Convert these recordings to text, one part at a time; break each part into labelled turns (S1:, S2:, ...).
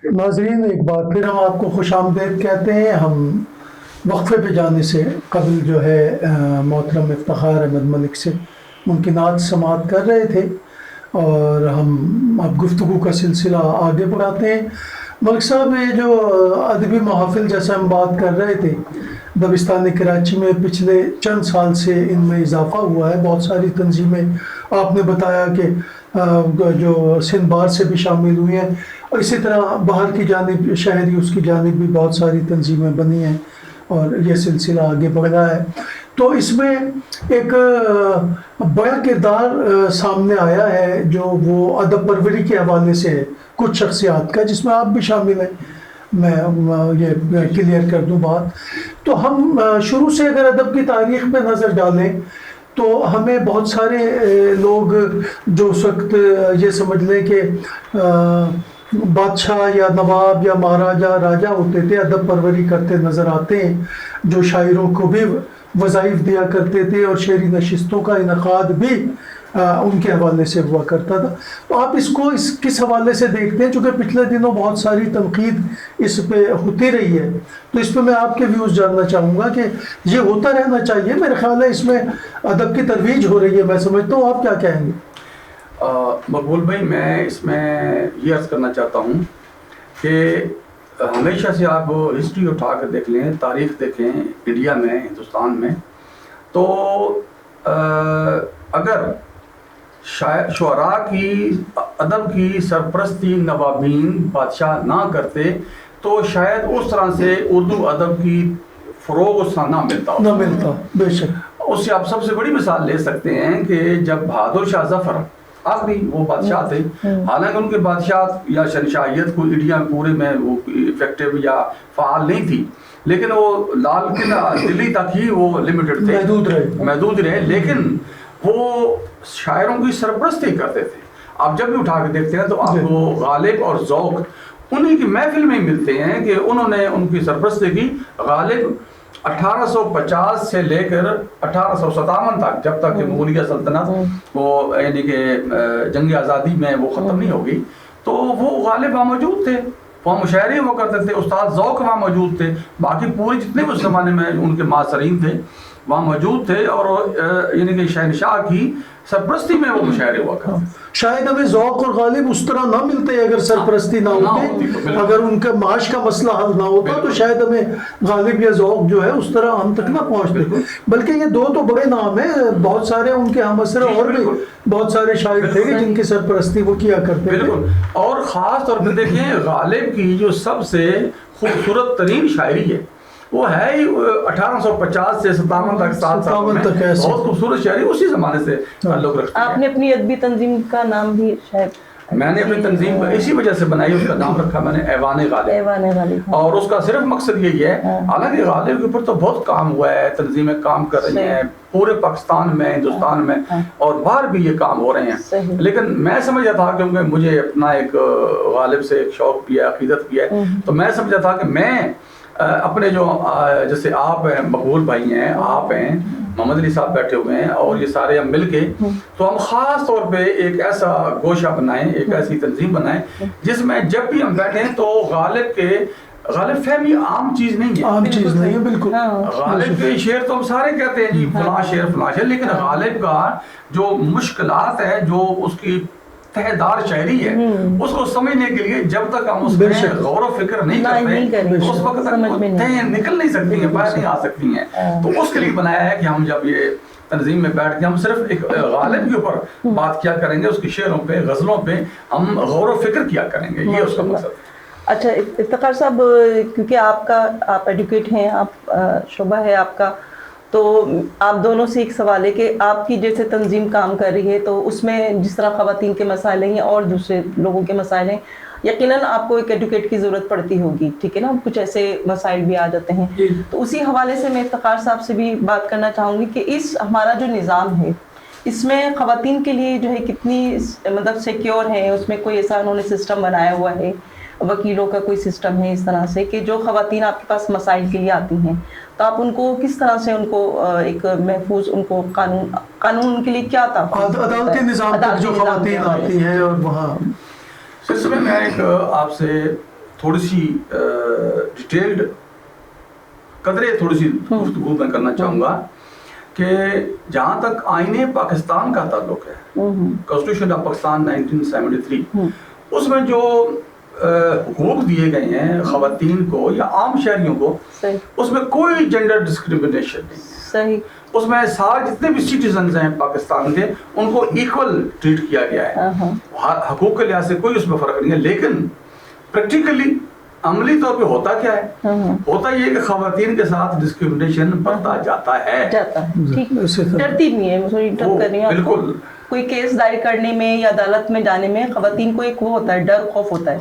S1: ناظرین، ایک بار پھر ہم آپ کو خوش آمدید کہتے ہیں. ہم وقفے پہ جانے سے قبل جو ہے محترم افتخار احمد ملک سے ممکنات سماعت کر رہے تھے اور ہم اب گفتگو کا سلسلہ آگے بڑھاتے ہیں. ملک صاحب، یہ جو ادبی محافل جیسا ہم بات کر رہے تھے، دبستان کراچی میں پچھلے چند سال سے ان میں اضافہ ہوا ہے. بہت ساری تنظیمیں آپ نے بتایا کہ جو سندھ بار سے بھی شامل ہوئی ہیں، اور اسی طرح باہر کی جانب شہری اس کی جانب بھی بہت ساری تنظیمیں بنی ہیں اور یہ سلسلہ آگے بڑھ رہا ہے. تو اس میں ایک بڑا کردار سامنے آیا ہے جو وہ ادب پروری کے حوالے سے ہے کچھ شخصیات کا، جس میں آپ بھی شامل ہیں. میں یہ کلیئر کر دوں بات. تو ہم شروع سے اگر ادب کی تاریخ پہ نظر ڈالیں تو ہمیں بہت سارے لوگ جو اس وقت یہ سمجھ لیں کہ بادشاہ یا نواب یا مہاراجا راجا ہوتے تھے، ادب پروری کرتے نظر آتے ہیں، جو شاعروں کو بھی وظائف دیا کرتے تھے اور شعری نشستوں کا انعقاد بھی ان کے حوالے سے ہوا کرتا تھا. تو آپ اس کو کس حوالے سے دیکھتے ہیں؟ چونکہ پچھلے دنوں بہت ساری تنقید اس پہ ہوتی رہی ہے، تو اس پہ میں آپ کے ویوز جاننا چاہوں گا کہ یہ ہوتا رہنا چاہیے. میرے خیال ہے اس میں ادب کی ترویج ہو رہی ہے، میں سمجھتا ہوں. آپ کیا کہیں گے؟
S2: مقبول بھائی، میں اس میں یہ عرض کرنا چاہتا ہوں کہ ہمیشہ سے آپ ہسٹری اٹھا کر دیکھ لیں، تاریخ دیکھیں انڈیا میں، ہندوستان میں، تو اگر شعراء کی ادب کی سرپرستی نوابین بادشاہ نہ کرتے تو شاید اس طرح سے اردو ادب کی فروغ اس طرح نہ ملتا.
S1: بے شک.
S2: اس سے آپ سب سے بڑی مثال لے سکتے ہیں کہ جب بہادر شاہ ظفر آخری وہ بادشاہ تھے، حالانکہ ان کے بادشاہت یا شہنشاہیت کو انڈیا پورے میں وہ افیکٹو یا فعال نہیں تھی، لیکن وہ لال قلعہ دلی تک ہی وہ لمیٹڈ تھے، محدود رہے، لیکن وہ شاعروں کی سرپرستی کرتے تھے. آپ جب بھی اٹھا کے دیکھتے ہیں تو آپ کو غالب اور ذوق انہی کی محفل میں ملتے ہیں کہ انہوں نے ان کی سرپرستی کی. غالب 1850 سے لے کر 1857 تک، جب تک کہ مغلیہ سلطنت وہ یعنی کہ جنگ آزادی میں وہ ختم نہیں ہوگی، تو وہ غالب وہاں موجود تھے، وہاں مشاعرے ہوا کرتے تھے، استاد ذوق وہاں موجود تھے، باقی پورے جتنے بھی اس زمانے میں ان کے معاصرین تھے وہاں موجود تھے، اور یعنی کہ شہنشاہ کی سرپرستی میں وہ مشاعرے ہوا کرتے تھے.
S1: شاید ہمیں ذوق اور غالب اس طرح نہ ملتے اگر سرپرستی نہ ہوتی، اگر ان کا معاش کا مسئلہ حل نہ ہوتا تو شاید ہمیں غالب یا ذوق جو ہے اس طرح ہم تک نہ پہنچتے. بلکہ یہ دو تو بڑے نام ہیں، بہت سارے ان کے ہم اثر اور بھی بہت سارے شاعر تھے جن کی سرپرستی وہ کیا کرتے تھے.
S2: اور خاص طور پہ دیکھیں غالب کی جو سب سے خوبصورت ترین شاعری ہے وہ ہے ہی 1850 سے 57 تک، 7 سال میں بہت خوبصورت شاعری اسی زمانے سے تعلق رکھتی ہے.
S3: آپ نے اپنی ادبی تنظیم کا نام بھی شاید
S2: میں نے اپنی تنظیم اسی وجہ سے بنائی، اس کا نام رکھا میں نے ایوان غالب، اور اس کا صرف مقصد یہی ہے. حالانکہ غالب کے اوپر تو بہت کام ہوا ہے، تنظیمیں کام کر رہی ہیں پورے پاکستان میں، ہندوستان میں، اور باہر بھی یہ کام ہو رہے ہیں، لیکن میں سمجھا تھا کیونکہ مجھے اپنا ایک غالب سے ایک شوق بھی ہے، عقیدت بھی ہے، تو میں سمجھا تھا کہ میں اپنے جو جیسے آپ ہیں، مقبول بھائی ہیں، آپ ہیں، محمد علی صاحب بیٹھے ہوئے ہیں، اور یہ سارے ہم مل کے تو ہم خاص طور پہ ایک ایسا گوشہ بنائیں، ایک ایسی تنظیم بنائیں جس میں جب بھی ہم بیٹھیں تو غالب فہمی عام چیز نہیں ہے،
S1: عام چیز نہیں ہے. بالکل.
S2: غالب کے شعر تو ہم سارے کہتے ہیں جی فلاں شعر، لیکن غالب کا جو مشکلات ہے، جو اس کی تہ دار شاعری ہے، اس کو سمجھنے کے لیے جب تک ہم اس میں غور و فکر نہیں کرتے اس وقت تک تہیں نکل نہیں سکتی ہیں، باہر نہیں آ سکتی ہیں. تو اس کے لیے بنایا ہے کہ ہم جب یہ تنظیم میں بیٹھ کے ہم صرف ایک غالب کے اوپر بات کیا کریں گے، اس کی شعروں پہ، غزلوں پہ ہم غور و فکر کیا کریں گے، یہ اس کا مقصد ہے.
S3: اچھا افتخار صاحب، کیونکہ آپ ایڈوکیٹ ہیں، آپ شعبہ ہے آپ کا، تو آپ دونوں سے ایک سوال ہے کہ آپ کی جیسے تنظیم کام کر رہی ہے تو اس میں جس طرح خواتین کے مسائل ہیں اور دوسرے لوگوں کے مسائل ہیں، یقیناً آپ کو ایک ایڈوکیٹ کی ضرورت پڑتی ہوگی، ٹھیک ہے نا، کچھ ایسے مسائل بھی آ جاتے ہیں. تو اسی حوالے سے میں افتخار صاحب سے بھی بات کرنا چاہوں گی کہ ہمارا جو نظام ہے اس میں خواتین کے لیے جو ہے کتنی مطلب سیکیور ہے، اس میں کوئی ایسا انہوں نے سسٹم بنایا ہوا ہے، وکیلوں کا کوئی سسٹم ہے اس طرح سے کہ جو خواتین آپ کے پاس مسائل کے لیے آتی ہیں تو آپ ان کو کس طرح سے ان کو ایک محفوظ، ان کو قانون کے لیے کیا تھا
S1: عدالتی نظام تک جو خواتین آتی ہیں اور وہاں
S2: سلسلے میں ایک آپ سے تھوڑی سی ڈیٹیلڈ قدرے تھوڑی سی گفتگو میں کرنا چاہوں گا کہ جہاں تک آئین پاکستان کا تعلق ہے، کانسٹیٹیوشن آف پاکستان 1973، اس میں جو حقوق دیے گئے ہیں خواتین کو یا عام شہریوں کو، اس میں کوئی جینڈر ڈسکریمنیشن نہیں،
S3: صحیح، اس
S2: میں سارے جتنے بھی سٹیزنز ہیں پاکستان کے ان کو ایکول ٹریٹ کیا گیا ہے، حقوق کے لحاظ سے کوئی اس میں فرق نہیں ہے. لیکن پریکٹیکلی عملی طور پہ ہوتا کیا ہے؟ ہوتا یہ کہ خواتین کے ساتھ ڈسکریمنیشن بڑھتا جاتا ہے.
S3: ترتیب نہیں ہے،
S2: بالکل
S3: کوئی کیس دائر کرنے میں یا عدالت میں جانے میں خواتین کو ایک وہ ہوتا ہے، ڈر خوف ہوتا ہے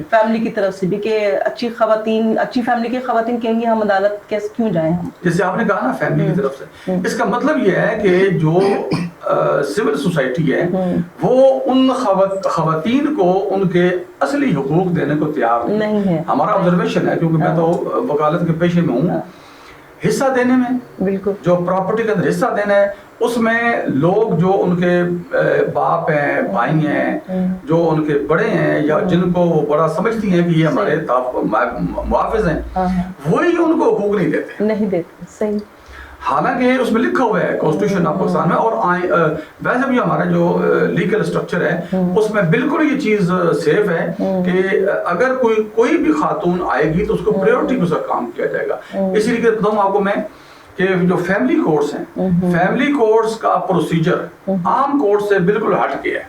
S3: فیملی کی طرف سے بھی کہ اچھی فیملی کی خواتین کہیں گی ہم عدالت کیس کیوں جائیں ہم.
S2: جیسے آپ نے کہا نا فیملی کی طرف سے، اس کا مطلب یہ ہے کہ جو سول سوسائٹی ہے وہ ان خواتین کو ان کے اصلی حقوق دینے کو تیار نہیں ہے. ہمارا آبزرویشن ہے، کیونکہ میں تو وکالت کے پیشے میں ہوں، حصہ دینے میں، بالکل جو پراپرٹی کے اندر حصہ دینا ہے، اس میں لوگ جو ان کے باپ ہیں، بھائی ہیں، جو ان کے بڑے ہیں یا جن کو وہ بڑا سمجھتی ہیں کہ یہ ہمارے محافظ ہیں، وہی ان کو حقوق نہیں دیتے.
S3: صحیح.
S2: حالانکہ اس میں لکھا ہوا ہے کانسٹیٹیوشن آف پاکستان میں، اور ویسے بھی ہمارا جو لیگل اسٹرکچر ہے اس میں بالکل یہ چیز سیف ہے کہ اگر کوئی بھی خاتون آئے گی تو اس کو پریورٹی کے ساتھ کام کیا جائے گا. اسی لیے بتاؤں آپ کو میں کہ جو فیملی کورٹس ہیں، فیملی کورٹس کا پروسیجر عام کورٹ سے بالکل ہٹ کے ہے،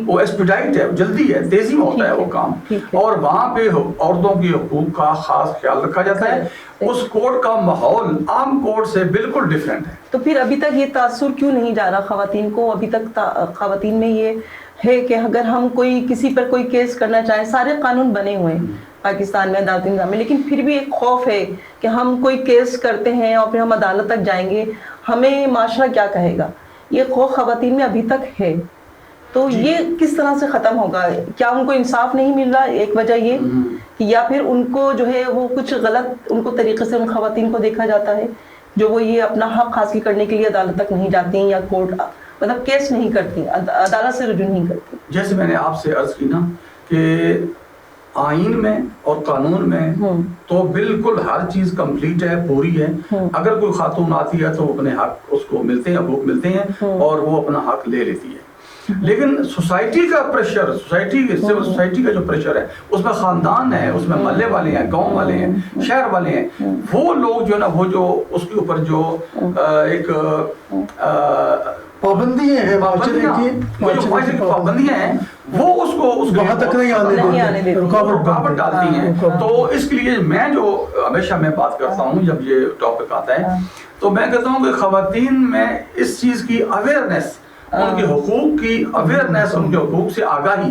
S2: وہ ایکسپیڈائٹ ہے، جلدی ہے، تیزی میں ہوتا ہے وہ کام، اور وہاں پہ عورتوں کی حقوق کا خاص خیال رکھا جاتا ہے. اس کورٹ کا ماحول عام کورٹ سے بالکل ڈیفرنٹ ہے.
S3: تو پھر ابھی تک یہ تاثر کیوں نہیں جا رہا خواتین کو؟ ابھی تک خواتین میں یہ ہے کہ اگر ہم کسی پر کوئی کیس کرنا چاہیں، سارے قانون بنے ہوئے ہیں پاکستان میں عدالتی نظام میں، لیکن پھر بھی ایک خوف ہے کہ ہم کوئی کیس کرتے ہیں اور پھر ہم عدالت تک جائیں گے، ہمیں معاشرہ کیا کہے گا. یہ خوف خواتین میں ابھی تک ہے. تو یہ کس طرح سے ختم ہوگا؟ کیا ان کو انصاف نہیں مل رہا؟ ایک وجہ یہ کہ یا پھر ان کو جو ہے وہ کچھ غلط ان کو طریقے سے ان خواتین کو دیکھا جاتا ہے جو وہ یہ اپنا حق حاصل کرنے کے لیے عدالت تک نہیں جاتی ہیں یا کورٹ مطلب کیس نہیں کرتی، عدالت سے رجوع نہیں کرتی.
S2: جیسے میں نے آپ سے عرض کی نا کہ آئین میں اور قانون میں تو بالکل ہر چیز کمپلیٹ ہے، پوری ہے. اگر کوئی خاتون آتی ہے تو اپنے حق اس کو ملتے ہیں، حقوق ملتے ہیں اور وہ اپنا حق لے لیتی ہے. لیکن سوسائٹی کا پریشر، سول سوسائٹی کا جو پریشر ہے، اس میں خاندان ہے، اس میں محلے والے ہیں، گاؤں والے ہیں، شہر والے ہیں، وہ لوگ جو ہے نا، وہ جو اس کے اوپر جو ایک
S1: پابندیاں ہیں،
S2: پابندیاں ہیں، وہ اس کو
S1: وہاں تک نہیں آنے دیتے،
S2: رکاوٹ ڈالتی ہیں. تو اس کے لیے میں جو ہمیشہ میں بات کرتا ہوں جب یہ ٹاپک آتا ہے تو میں کہتا ہوں کہ خواتین میں اس چیز کی اویئرنیس، ان کے حقوق کی اویئرنیس، ان کے حقوق سے آگاہی،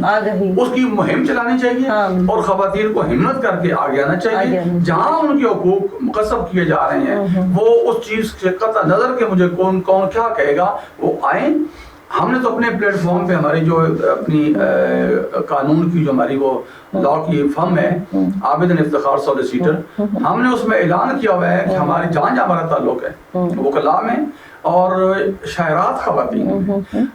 S2: اس کی مہم چلانی چاہیے اور خواتین کو ہمت کر کے آگے آنا چاہیے. جہاں ان کے حقوق مقصب کیے جا رہے ہیں وہ اس چیز سے قطع نظر کے مجھے کون کیا کہے گا وہ آئیں. ہم نے تو اپنے پلیٹ فارم پہ ہماری جو اپنی قانون کی جو ہماری وہ لا کی فرم ہے عابدین افتخار سولیسیٹر، ہم نے اس میں اعلان کیا ہوا ہے کہ ہماری جہاں ہمارا تعلق ہے وکلاء میں اور شاہرات خواتین،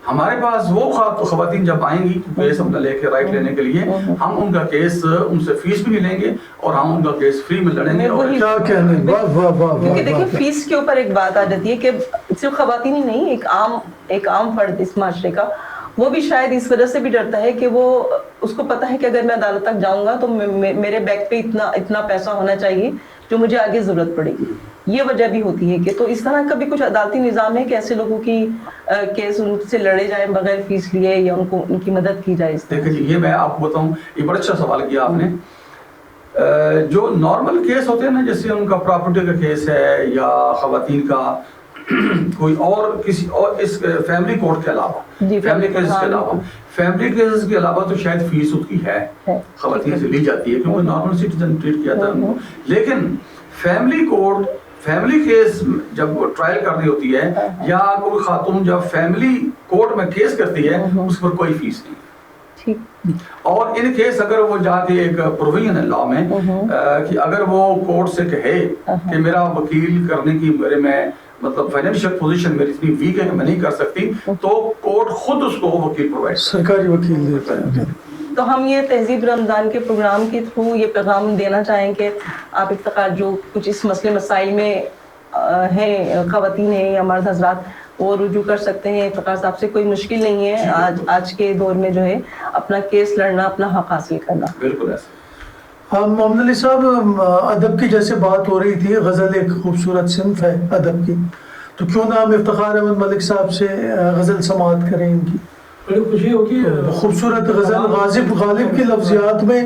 S2: ہمارے پاس وہ خواتین جب آئیں گی کیس اپنا لے کے رائٹ لینے کے لیے، ہم ان کا کیس ان سے فیس بھی نہیں لیں گے اور ہم ان کا کیس فری میں لڑیں گے.
S3: کیونکہ دیکھیں فیس کے اوپر ایک بات آ جاتی ہے کہ صرف خواتین ہی نہیں، ایک عام فرد اس معاشرے کا وہ بھی شاید اس وجہ سے بھی ڈرتا ہے کہ وہ اس کو پتا ہے کہ اگر میں عدالت تک جاؤں گا تو میرے بیک پہ اتنا پیسہ ہونا چاہیے جو مجھے آگے ضرورت پڑے گی. یہ وجہ بھی ہوتی ہے کہ تو اس طرح کا بھی کچھ عدالتی نظام ہے کہ ایسے لوگوں کی کیس ان سے لڑے جائیں بغیر فیس لیے یا ان کی مدد کی جائے.
S2: دیکھیں جی، یہ میں آپ کو بتاؤں، یہ بڑا اچھا سوال کیا آپ نے. جو نارمل کیس ہوتے ہیں نا، جیسے ان کا پراپرٹی کا کیس ہے یا خواتین کا کوئی اور کسی اور اس فیملی کورٹ کے علاوہ، فیملی کیسز کے علاوہ، فیملی کیسز کے علاوہ تو شاید فیس اس کی ہے، خواتین سے لی جاتی ہے کیونکہ نارمل سٹیزن ٹریٹ کیا جاتا ہے ان کو. لیکن فیملی کورٹ، فیملی کیس جب ٹرائل کرنی ہوتی ہے یا کوئی خاتون جب فیملی کورٹ میں کیس کرتی ہے اس پر کوئی فیس نہیں. اور ان کیس اگر وہ جا کے ایک پروویژن ہے لا میں کہ اگر وہ کورٹ سے کہے کہ میرا وکیل کرنے کی میرے میں مطلب فائنینشیل پوزیشن میری اتنی ویک ہے کہ میں نہیں کر سکتی، تو کورٹ خود اس کو وکیل پرووائڈ،
S1: سرکاری وکیل دیتا ہے.
S3: تو ہم یہ تہذیب رمضان کے پروگرام کے تھرو یہ پیغام دینا چاہیں کہ آپ افتخار جو کچھ اس مسئلے مسائل میں ہیں، خواتین ہیں یا مرد حضرات، وہ رجوع کر سکتے ہیں افتخار صاحب سے. کوئی مشکل نہیں ہے آج کے دور میں جو ہے اپنا کیس لڑنا، اپنا حق حاصل کرنا.
S2: بالکل ایسا.
S1: محمد علی صاحب، ادب کی جیسے بات ہو رہی تھی، غزل ایک خوبصورت صنف ہے ادب کی، تو کیوں نہ ہم افتخار احمد ملک صاحب سے غزل سماعت کریں ان کی؟
S4: بڑی خوشی ہوگی.
S1: خوبصورت غزل غالب کی لفظیات میں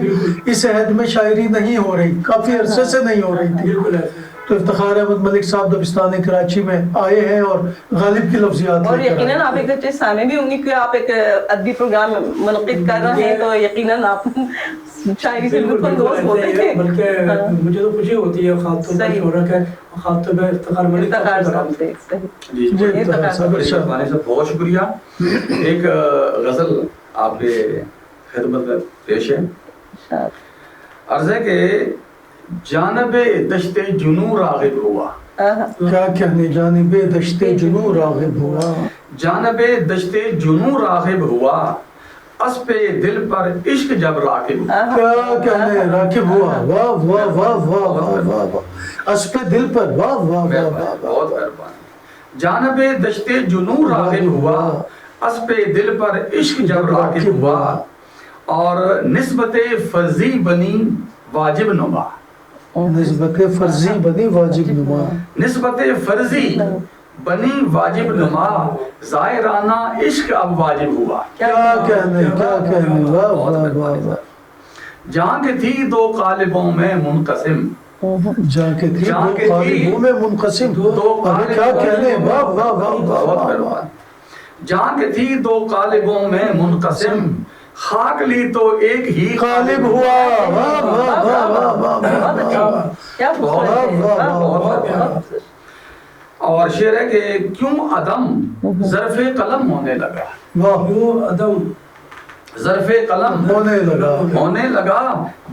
S1: اس عہد میں شاعری نہیں ہو رہی، کافی عرصے سے نہیں ہو رہی تھی.
S4: بالکل ایسا.
S1: تو افتخار احمد ملک صاحب دبستان کراچی میں آئے ہیں اور غالب کی لفظیات
S3: اور
S1: لے کر آئے
S3: یقیناً آپ ایک اچھے سامع بھی ہوں گی کہ آپ ایک ادبی پروگرام منعقد کر رہے ہیں، تو یقیناً آپ شاعری سے لطف اندوز ہوتے ہیں.
S4: بلکہ مجھے تو خوشی ہوتی ہے خاتون کا شہرت ہے، خاتون افتخار ملک
S3: افتخار صاحب سے.
S2: جی
S1: جی
S3: افتخار صاحب.
S2: بڑی مہربانی سے بہت شکریہ. ایک غزل آپ کے خدمت میں پیش ہے. عرض ہے کہ جانب دشت جنوں راغب ہوا.
S1: کیا کہنے جانب دشت جنوں راغب ہوا.
S2: جانب دشت جنوں راغب ہوا، اسب دل پر عشق جب راکب ہوا.
S1: کیا کہنے راکب ہوا. واہ واہ واہ واہ واہ واہ واہ. اسب دل پر واہ واہ واہ واہ.
S2: بہت مہربانی. جانب دشت جنوں راغب ہوا، اسب دل پر عشق جب راکب ہوا، اور نسبت فرضی بنی واجب نما.
S1: نسبت فرضی بنی واجب نما.
S2: نسبت فرضی بنی واجب نما، ظاہرانہ عشق اب واجب ہوا.
S1: کیا کہنے واہ واہ واہ واہ.
S2: جہاں کہ تھی دو قالبوں میں منقسم،
S1: جا کے تھی دو قالبوں میں منقسم. ابھی کیا کہنے واہ واہ واہ واہ واہ.
S2: جہاں کہ تھی دو قالبوں میں منقسم، خاک لی تو ایک ہی
S1: غالب ہوا. واہ واہ واہ واہ واہ
S3: بہت اچھا. کیا
S2: اور شعر ہے کہ کیوں عدم ظرف قلم ہونے لگا.
S1: واہ.
S4: کیوں عدم
S2: ظرف قلم ہونے لگا،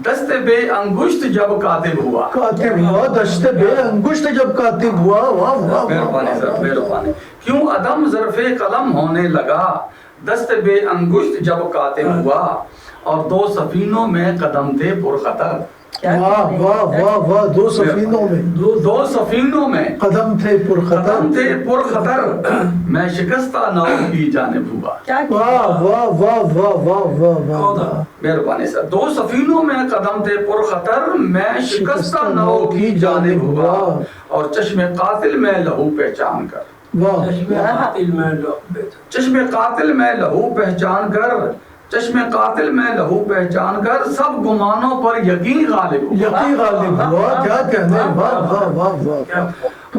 S2: دست بے انگشت جب کاتب ہوا.
S1: کاتب ہوا. دست بے انگشت جب کاتب ہوا. واہ واہ.
S2: مہربانی سر، مہربانی. کیوں عدم ظرف قلم ہونے لگا، دست بے انگشت جب کاتب ہوا، اور دو سفینوں میں قدم تھے پرخطر.
S1: واہ واہ واہ واہ. دو سفینوں میں
S2: دو سفینوں میں
S1: قدم تھے پرخطر.
S2: قدم تھے پرخطر، میں شکستہ ناؤ کی جانب ہوا.
S1: واہ واہ واہ واہ واہ واہ واہ.
S2: مہربانی سر. دو سفینوں میں قدم تھے پرخطر، میں شکستہ ناؤ کی جانب ہوا، اور چشم قاتل میں لہو پہچان کر.
S1: واہ.
S2: چشم قاتل میں لہو پہچان کر، چشم قاتل میں لہو پہچان کر، سب گمانوں پر یقین غالب ہوا.
S1: یقین غالب ہوا. کیا کہنے. واہ واہ واہ واہ.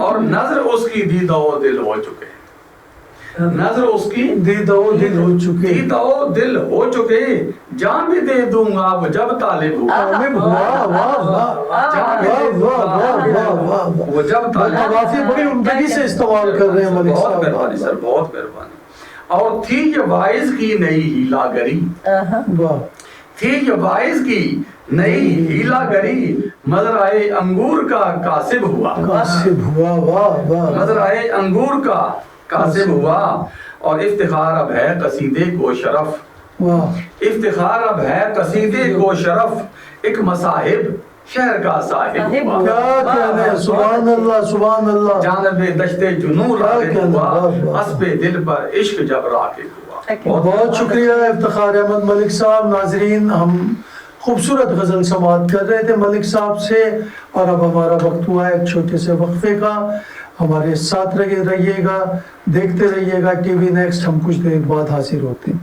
S2: اور نظر اس کی دیدہ و دل ہو چکے. نظر اس کی
S1: دیدہ و دل ہو چکے.
S2: دیدہ و دل ہو چکے، جان بھی دے دوں گا وہ جب طالب ہوا.
S1: غالب ہوا. واہ واہ
S2: جان بھی
S1: واہ
S2: دے دوں
S1: واہ واہ واہ واہ.
S2: وہ جب طالب.
S1: کافی بڑی عمدگی سے استعمال کر رہے ہیں ملک
S2: بہت
S1: صاحب.
S2: مہربانی سر، بہت مہربانی. اور تھی یہ وائز کی نئی ہیلا گری.
S1: واہ.
S2: تھی یہ وائز کی نئی ہیلا گری، مزرعے انگور کا کاسب ہوا.
S1: کاسب ہوا. واہ واہ.
S2: مزرعے انگور کا کاسب ہوا، اور افتخار اب ہے قصیدے کو شرف.
S1: واہ.
S2: افتخار اب ہے قصیدے کو شرف، ایک مصاحب شہر کا صاحب ہوا.
S1: کیا کہنے. سبحان اللہ سبحان اللہ.
S2: جانب دشت جنوں راغب ہوا، اسب دل پر عشق جب راکب ہوا.
S1: بہت شکریہ افتخار احمد ملک صاحب. ناظرین، ہم خوبصورت غزل سماعت کر رہے تھے ملک صاحب سے، اور اب ہمارا وقت ہوا ہے ایک چھوٹے سے وقفے کا. ہمارے ساتھ رہیے گا، دیکھتے رہیے گا ٹی وی نیکسٹ. ہم کچھ دیر بعد حاضر ہوتے ہیں.